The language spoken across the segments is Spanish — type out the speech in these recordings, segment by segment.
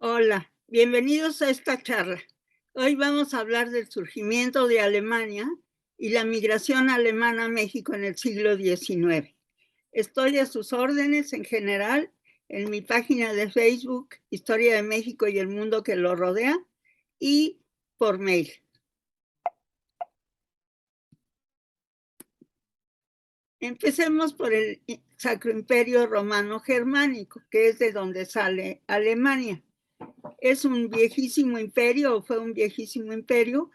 Hola, bienvenidos a esta charla. Hoy vamos a hablar del surgimiento de Alemania y la migración alemana a México en el siglo XIX. Estoy a sus órdenes en general en mi página de Facebook, Historia de México y el mundo que lo rodea, y por mail. Empecemos por el Sacro Imperio Romano Germánico, que es de donde sale Alemania. Es un viejísimo imperio, o fue un viejísimo imperio,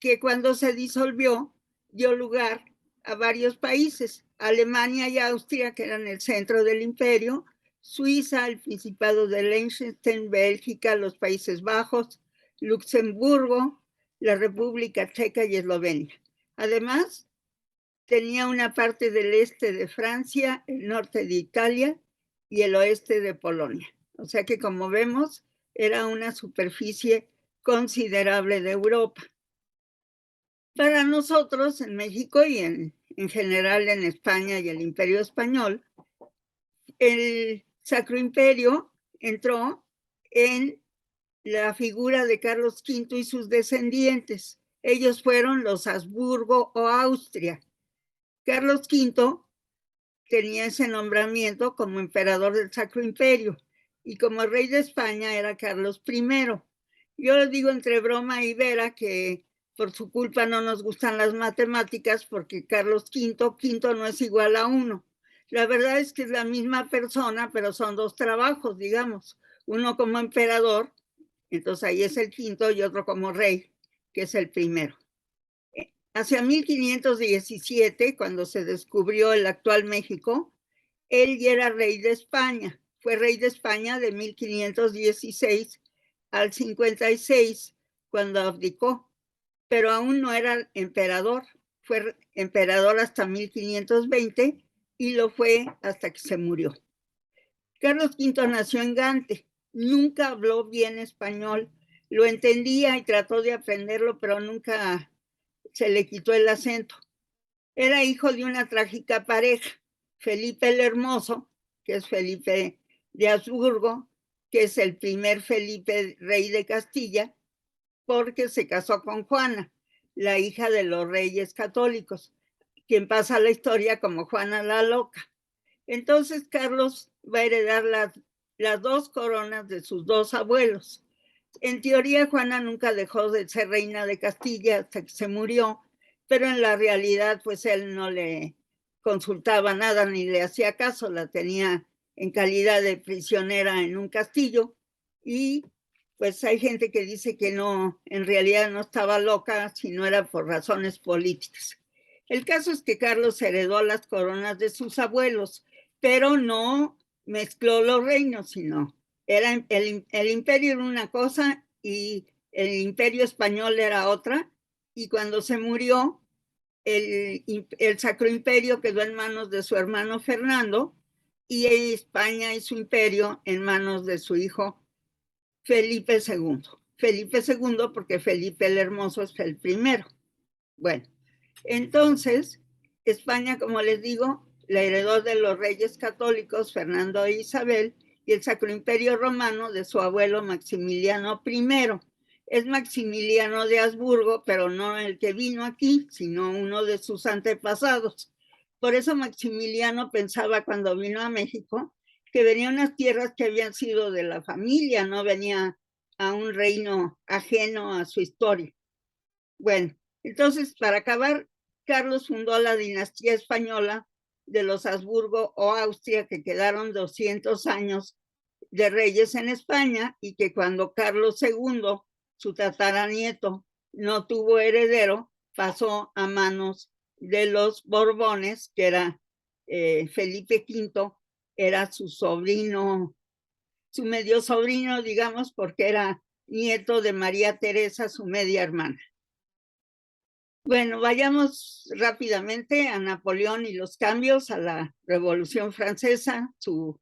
que cuando se disolvió dio lugar a varios países, Alemania y Austria, que eran el centro del imperio, Suiza, el Principado de Liechtenstein, Bélgica, los Países Bajos, Luxemburgo, la República Checa y Eslovenia. Además, tenía una parte del este de Francia, el norte de Italia y el oeste de Polonia. O sea que, como vemos, era una superficie considerable de Europa. Para nosotros, en México y en general en España y el Imperio Español, el Sacro Imperio entró en la figura de Carlos V y sus descendientes. Ellos fueron los Habsburgo o Austria. Carlos V tenía ese nombramiento como emperador del Sacro Imperio y como rey de España era Carlos I. Yo les digo entre broma y vera que por su culpa no nos gustan las matemáticas porque Carlos V, quinto no es igual a 1. La verdad es que es la misma persona, pero son dos trabajos, digamos. Uno como emperador, entonces ahí es el quinto, y otro como rey, que es el primero. Hacia 1517, cuando se descubrió el actual México, él ya era rey de España. Fue rey de España de 1516 al 56, cuando abdicó, pero aún no era emperador. Fue emperador hasta 1520 y lo fue hasta que se murió. Carlos V nació en Gante. Nunca habló bien español. Lo entendía y trató de aprenderlo, pero nunca se le quitó el acento. Era hijo de una trágica pareja, Felipe el Hermoso, que es Felipe de Habsburgo, que es el primer Felipe rey de Castilla, porque se casó con Juana, la hija de los reyes católicos, quien pasa a la historia como Juana la Loca. Entonces Carlos va a heredar las dos coronas de sus dos abuelos. En teoría, Juana nunca dejó de ser reina de Castilla hasta que se murió, pero en la realidad, pues él no le consultaba nada ni le hacía caso, la tenía en calidad de prisionera en un castillo, y pues hay gente que dice que no, en realidad no estaba loca, sino era por razones políticas. El caso es que Carlos heredó las coronas de sus abuelos, pero no mezcló los reinos, sino era el imperio era una cosa y el imperio español era otra, y cuando se murió, el Sacro Imperio quedó en manos de su hermano Fernando, y España y su imperio en manos de su hijo Felipe II. Felipe II porque Felipe el Hermoso es el primero. Bueno, entonces, España, como les digo, la heredó de los reyes católicos Fernando e Isabel, y el Sacro Imperio Romano de su abuelo Maximiliano I. Es Maximiliano de Habsburgo, pero no el que vino aquí, sino uno de sus antepasados. Por eso Maximiliano pensaba, cuando vino a México, que venía unas tierras que habían sido de la familia, no venía a un reino ajeno a su historia. Bueno, entonces, para acabar, Carlos fundó la dinastía española de los Habsburgo o Austria, que quedaron 200 años de reyes en España, y que cuando Carlos II, su tataranieto, no tuvo heredero, pasó a manos de los Borbones, que era Felipe V, era su sobrino, su medio sobrino, digamos, porque era nieto de María Teresa, su media hermana. Bueno, vayamos rápidamente a Napoleón y los cambios, a la Revolución Francesa. Su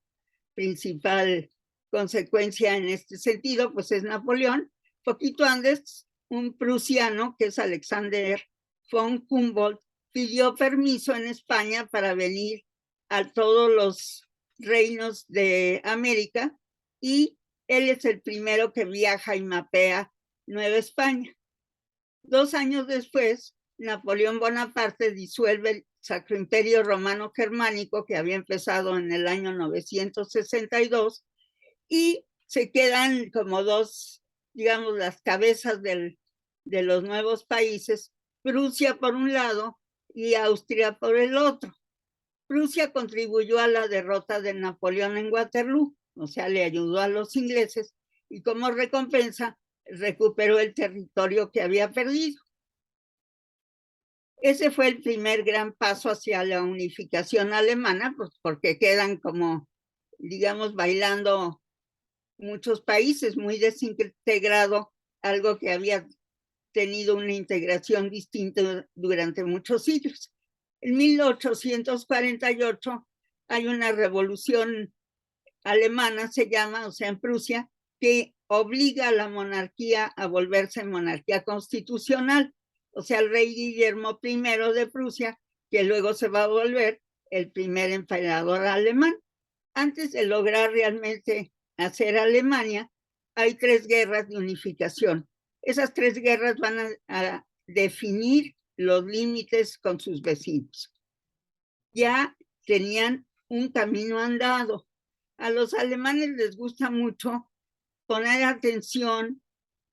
principal consecuencia en este sentido, pues es Napoleón. Poquito antes, un prusiano, que es Alexander von Humboldt, pidió permiso en España para venir a todos los reinos de América, y Él es el primero que viaja y mapea Nueva España. 2 años después, Napoleón Bonaparte disuelve el Sacro Imperio Romano Germánico, que había empezado en el año 962, y se quedan como dos, digamos, las cabezas de los nuevos países, Prusia por un lado y Austria por el otro. Prusia contribuyó a la derrota de Napoleón en Waterloo, o sea, le ayudó a los ingleses y como recompensa recuperó el territorio que había perdido. Ese fue el primer gran paso hacia la unificación alemana, pues porque quedan como, digamos, bailando muchos países, muy desintegrado, algo que había tenido una integración distinta durante muchos siglos. En 1848 hay una revolución alemana, se llama, o sea, en Prusia, que obliga a la monarquía a volverse monarquía constitucional. O sea, el rey Guillermo I de Prusia, que luego se va a volver el primer emperador alemán. Antes de lograr realmente hacer Alemania, hay 3 guerras de unificación. Esas 3 guerras van a definir los límites con sus vecinos. Ya tenían un camino andado. A los alemanes les gusta mucho poner atención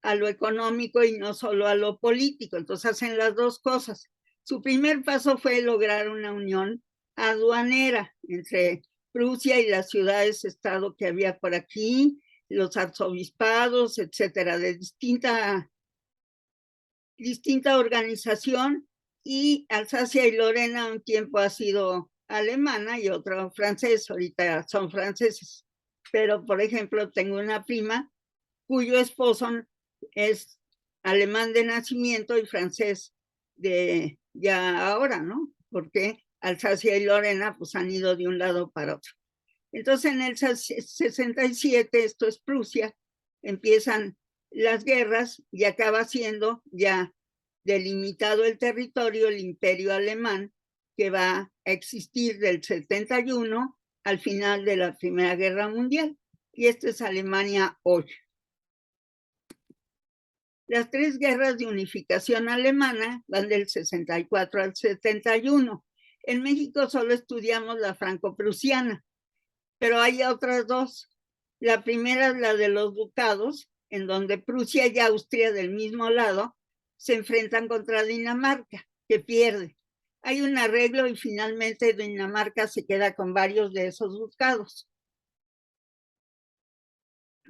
a lo económico y no solo a lo político. Entonces hacen las dos cosas. Su primer paso fue lograr una unión aduanera entre Prusia y las ciudades-estado que había por aquí, los arzobispados, etcétera, de distinta organización, y Alsacia y Lorena un tiempo ha sido alemana y otro francés, ahorita son franceses. Pero, por ejemplo, tengo una prima cuyo esposo es alemán de nacimiento y francés de ya ahora, ¿no? Porque Alsacia y Lorena pues han ido de un lado para otro. Entonces en el 67, esto es Prusia, empiezan las guerras y acaba siendo ya delimitado el territorio, el imperio alemán, que va a existir del 71 al final de la Primera Guerra Mundial. Y esto es Alemania hoy. Las 3 guerras de unificación alemana van del 64 al 71. En México solo estudiamos la franco-prusiana, pero hay otras 2. La primera es la de los ducados, en donde Prusia y Austria del mismo lado se enfrentan contra Dinamarca, que pierde. Hay un arreglo y finalmente Dinamarca se queda con varios de esos ducados.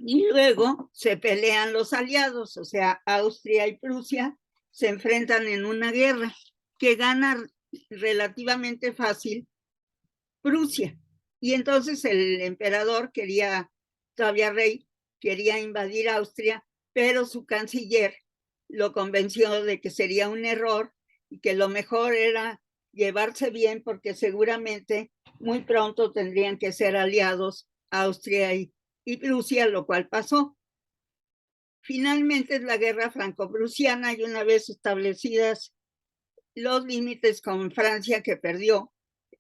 Y luego se pelean los aliados, o sea, Austria y Prusia se enfrentan en una guerra que gana relativamente fácil Prusia. Y entonces el emperador todavía rey, quería invadir Austria, pero su canciller lo convenció de que sería un error y que lo mejor era llevarse bien porque seguramente muy pronto tendrían que ser aliados Austria y Prusia, lo cual pasó. Finalmente es la guerra franco-prusiana y una vez establecidas los límites con Francia, que perdió,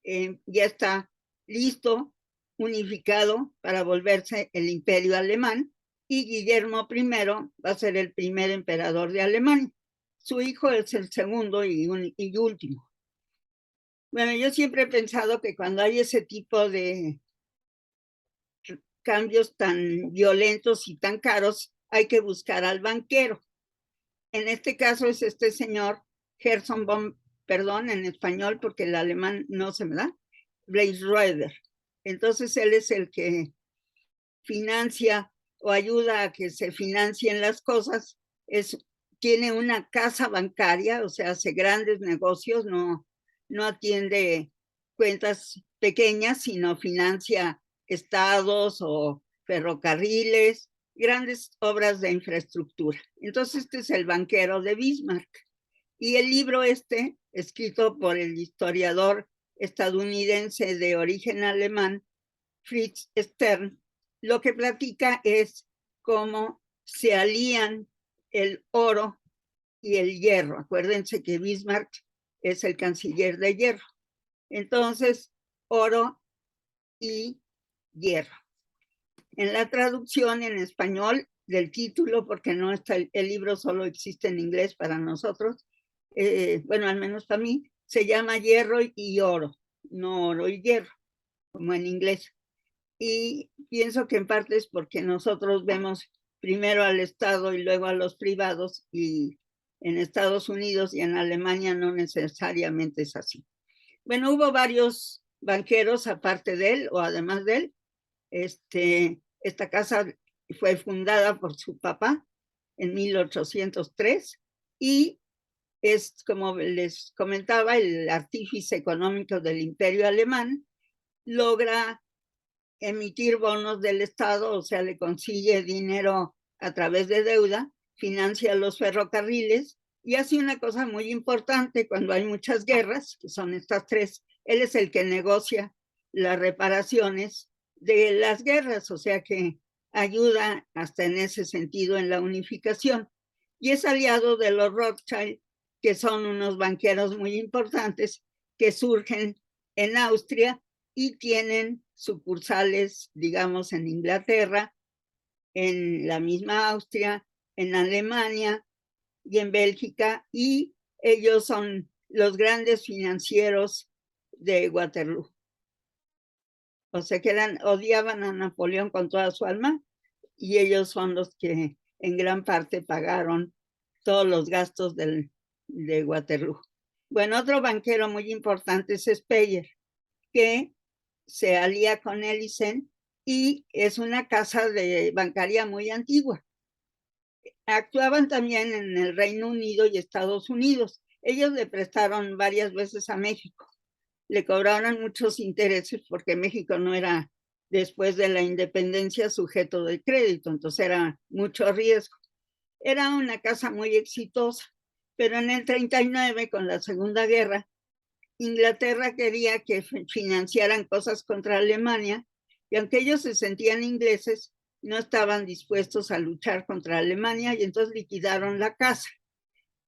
ya está listo, unificado para volverse el imperio alemán, y Guillermo I va a ser el primer emperador de Alemania. Su hijo es el segundo y último. Bueno, yo siempre he pensado que cuando hay ese tipo de cambios tan violentos y tan caros, hay que buscar al banquero. En este caso es este señor Gerson von, perdón, en español porque el alemán no se me da, Bleisröder. Entonces él es el que financia o ayuda a que se financien las cosas. Tiene una casa bancaria, o sea, hace grandes negocios, no atiende cuentas pequeñas, sino financia estados o ferrocarriles, grandes obras de infraestructura. Entonces, este es el banquero de Bismarck. Y el libro escrito por el historiador estadounidense de origen alemán, Fritz Stern, lo que platica es cómo se alían el oro y el hierro. Acuérdense que Bismarck es el canciller de hierro. Entonces, oro y hierro. En la traducción en español del título, porque no está el libro, solo existe en inglés para nosotros, bueno, al menos para mí, se llama Hierro y Oro, no oro y hierro, como en inglés. Y pienso que en parte es porque nosotros vemos primero al Estado y luego a los privados, y en Estados Unidos y en Alemania no necesariamente es así. Bueno, hubo varios banqueros aparte de él o además de él. Esta casa fue fundada por su papá en 1803 y es, como les comentaba, el artífice económico del Imperio Alemán. Logra emitir bonos del Estado, o sea, le consigue dinero a través de deuda, financia los ferrocarriles y hace una cosa muy importante cuando hay muchas guerras, que son estas tres. Él es el que negocia las reparaciones de las guerras, o sea que ayuda hasta en ese sentido en la unificación. Y es aliado de los Rothschild, que son unos banqueros muy importantes que surgen en Austria y tienen sucursales, digamos, en Inglaterra, en la misma Austria, en Alemania y en Bélgica, y ellos son los grandes financieros de Waterloo. O sea que odiaban a Napoleón con toda su alma, y ellos son los que en gran parte pagaron todos los gastos de Waterloo. Bueno, otro banquero muy importante es Speyer, que se alía con Elisen y es una casa bancaria muy antigua. Actuaban también en el Reino Unido y Estados Unidos. Ellos le prestaron varias veces a México. Le cobraron muchos intereses porque México no era, después de la independencia, sujeto de crédito, entonces era mucho riesgo. Era una casa muy exitosa, pero en el 39, con la Segunda Guerra, Inglaterra quería que financiaran cosas contra Alemania, y aunque ellos se sentían ingleses, no estaban dispuestos a luchar contra Alemania, y entonces liquidaron la casa.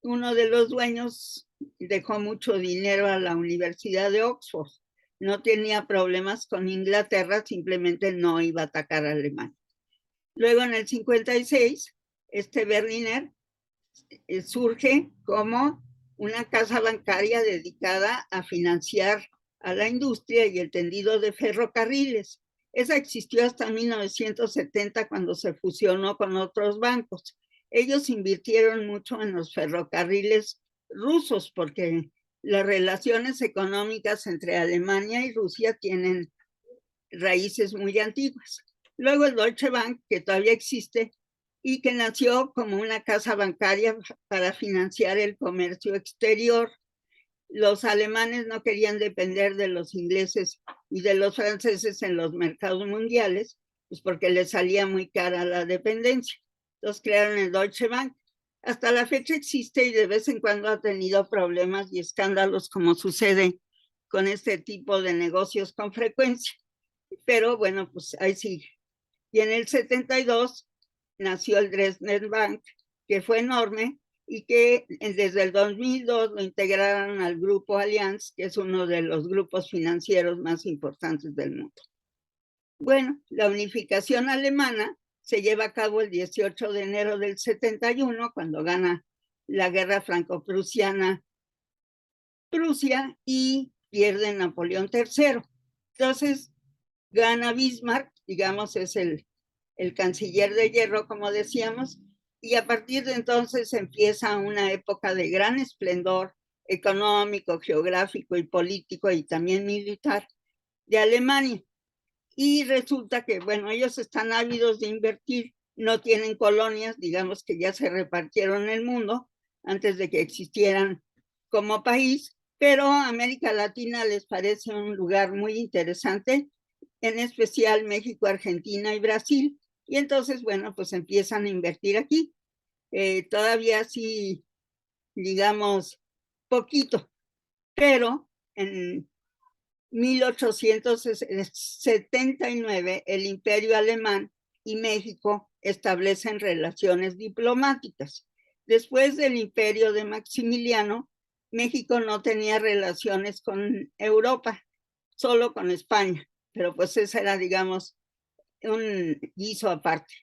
Uno de los dueños dejó mucho dinero a la Universidad de Oxford. No tenía problemas con Inglaterra, simplemente no iba a atacar a Alemania. Luego, en el 56, Berliner surge como una casa bancaria dedicada a financiar a la industria y el tendido de ferrocarriles. Esa existió hasta 1970, cuando se fusionó con otros bancos. Ellos invirtieron mucho en los ferrocarriles rusos porque las relaciones económicas entre Alemania y Rusia tienen raíces muy antiguas. Luego el Deutsche Bank, que todavía existe y que nació como una casa bancaria para financiar el comercio exterior. Los alemanes no querían depender de los ingleses y de los franceses en los mercados mundiales, pues porque les salía muy cara la dependencia. Entonces crearon el Deutsche Bank. Hasta la fecha existe y de vez en cuando ha tenido problemas y escándalos, como sucede con este tipo de negocios con frecuencia. Pero bueno, pues ahí sigue. Y en el 72 nació el Dresdner Bank, que fue enorme y que desde el 2002 lo integraron al Grupo Allianz, que es uno de los grupos financieros más importantes del mundo. Bueno, la unificación alemana se lleva a cabo el 18 de enero del 71, cuando gana la guerra franco-prusiana Prusia y pierde Napoleón III. Entonces gana Bismarck, digamos, es el canciller de hierro, como decíamos, y a partir de entonces empieza una época de gran esplendor económico, geográfico y político y también militar de Alemania. Y resulta que, bueno, ellos están ávidos de invertir, no tienen colonias, digamos que ya se repartieron en el mundo antes de que existieran como país, pero América Latina les parece un lugar muy interesante, en especial México, Argentina y Brasil, y entonces, bueno, pues empiezan a invertir aquí. Todavía sí, digamos, poquito, pero en 1879 el Imperio Alemán y México establecen relaciones diplomáticas. Después del Imperio de Maximiliano, México no tenía relaciones con Europa, solo con España, pero pues esa era, digamos, un guiso aparte.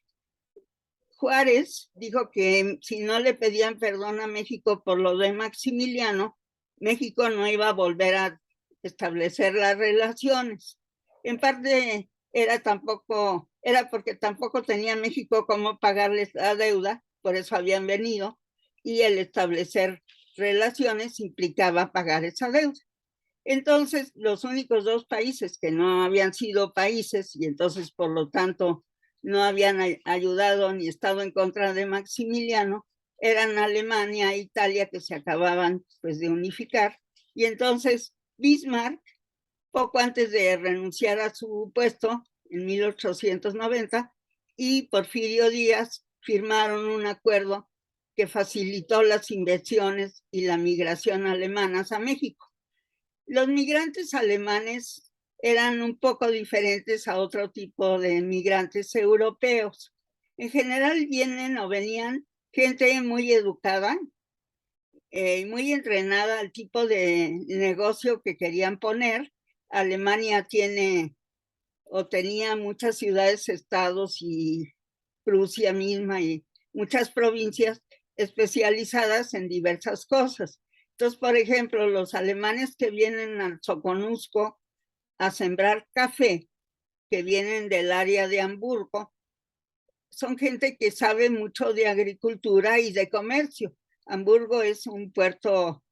Juárez dijo que si no le pedían perdón a México por lo de Maximiliano, México no iba a volver a establecer las relaciones. En parte era porque tampoco tenía México cómo pagarles la deuda, por eso habían venido, y el establecer relaciones implicaba pagar esa deuda. Entonces, los únicos dos países que no habían sido países y entonces, por lo tanto, no habían ayudado ni estado en contra de Maximiliano, eran Alemania e Italia, que se acababan pues de unificar. Y entonces Bismarck, poco antes de renunciar a su puesto, en 1890, y Porfirio Díaz firmaron un acuerdo que facilitó las inversiones y la migración alemanas a México. Los migrantes alemanes eran un poco diferentes a otro tipo de migrantes europeos. En general vienen o venían gente muy educada y muy entrenada al tipo de negocio que querían poner. Alemania tiene o tenía muchas ciudades, estados y Prusia misma y muchas provincias especializadas en diversas cosas. Entonces, por ejemplo, los alemanes que vienen al Soconusco a sembrar café, que vienen del área de Hamburgo, son gente que sabe mucho de agricultura y de comercio. Hamburgo es un puerto,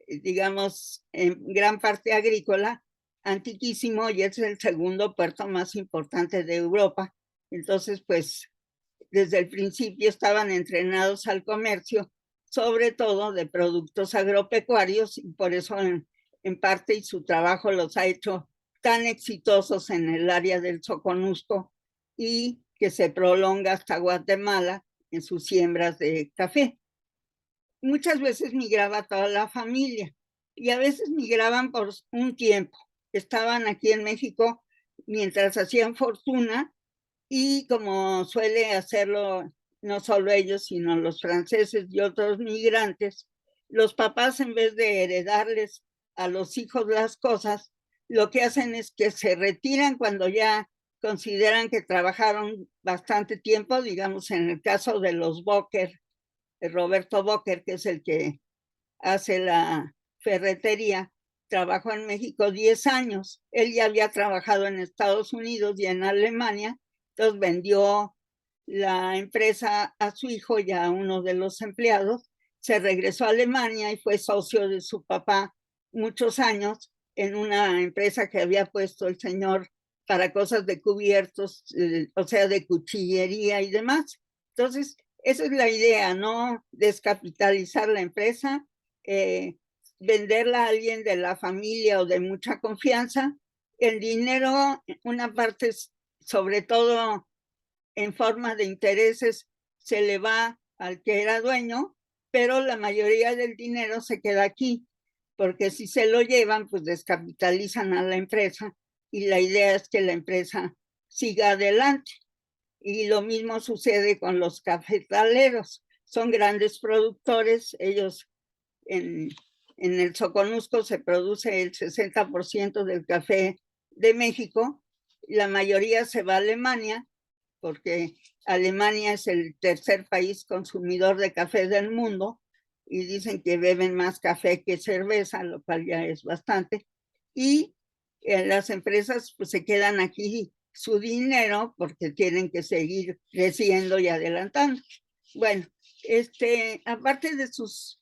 digamos, en gran parte agrícola, antiquísimo, y es el segundo puerto más importante de Europa. Entonces, pues, desde el principio estaban entrenados al comercio, sobre todo de productos agropecuarios, y por eso en parte y su trabajo los ha hecho tan exitosos en el área del Soconusco y que se prolonga hasta Guatemala en sus siembras de café. Muchas veces migraba toda la familia y a veces migraban por un tiempo. Estaban aquí en México mientras hacían fortuna y como suele hacerlo no solo ellos, sino los franceses y otros migrantes, los papás en vez de heredarles a los hijos las cosas, lo que hacen es que se retiran cuando ya consideran que trabajaron bastante tiempo, digamos en el caso de los Boker, Roberto Boker, que es el que hace la ferretería, trabajó en México 10 años. Él ya había trabajado en Estados Unidos y en Alemania, entonces vendió la empresa a su hijo y a uno de los empleados, se regresó a Alemania y fue socio de su papá muchos años en una empresa que había puesto el señor para cosas de cubiertos, o sea, de cuchillería y demás. Entonces, esa es la idea, ¿no? Descapitalizar la empresa, eh, venderla a alguien de la familia o de mucha confianza. El dinero, una parte, sobre todo en forma de intereses, se le va al que era dueño, pero la mayoría del dinero se queda aquí, porque si se lo llevan, pues descapitalizan a la empresa y la idea es que la empresa siga adelante. Y lo mismo sucede con los cafetaleros. Son grandes productores, ellos en el Soconusco se produce el 60% del café de México, la mayoría se va a Alemania, porque Alemania es el tercer país consumidor de café del mundo, y dicen que beben más café que cerveza, lo cual ya es bastante, y las empresas pues se quedan aquí su dinero porque tienen que seguir creciendo y adelantando. Bueno, aparte de sus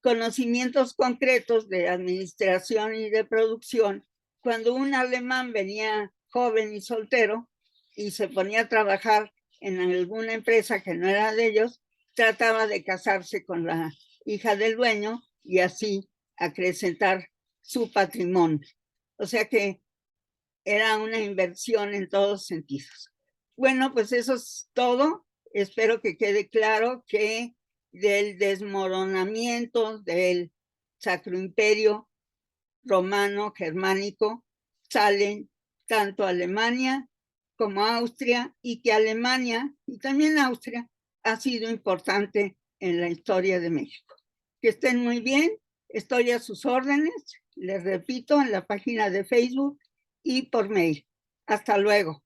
conocimientos concretos de administración y de producción, cuando un alemán venía joven y soltero y se ponía a trabajar en alguna empresa que no era de ellos, trataba de casarse con la hija del dueño y así acrecentar su patrimonio. O sea que era una inversión en todos sentidos. Bueno, pues eso es todo. Espero que quede claro que del desmoronamiento del Sacro Imperio Romano Germánico salen tanto Alemania como Austria, y que Alemania y también Austria ha sido importante en la historia de México. Que estén muy bien, estoy a sus órdenes, les repito, en la página de Facebook y por mail. Hasta luego.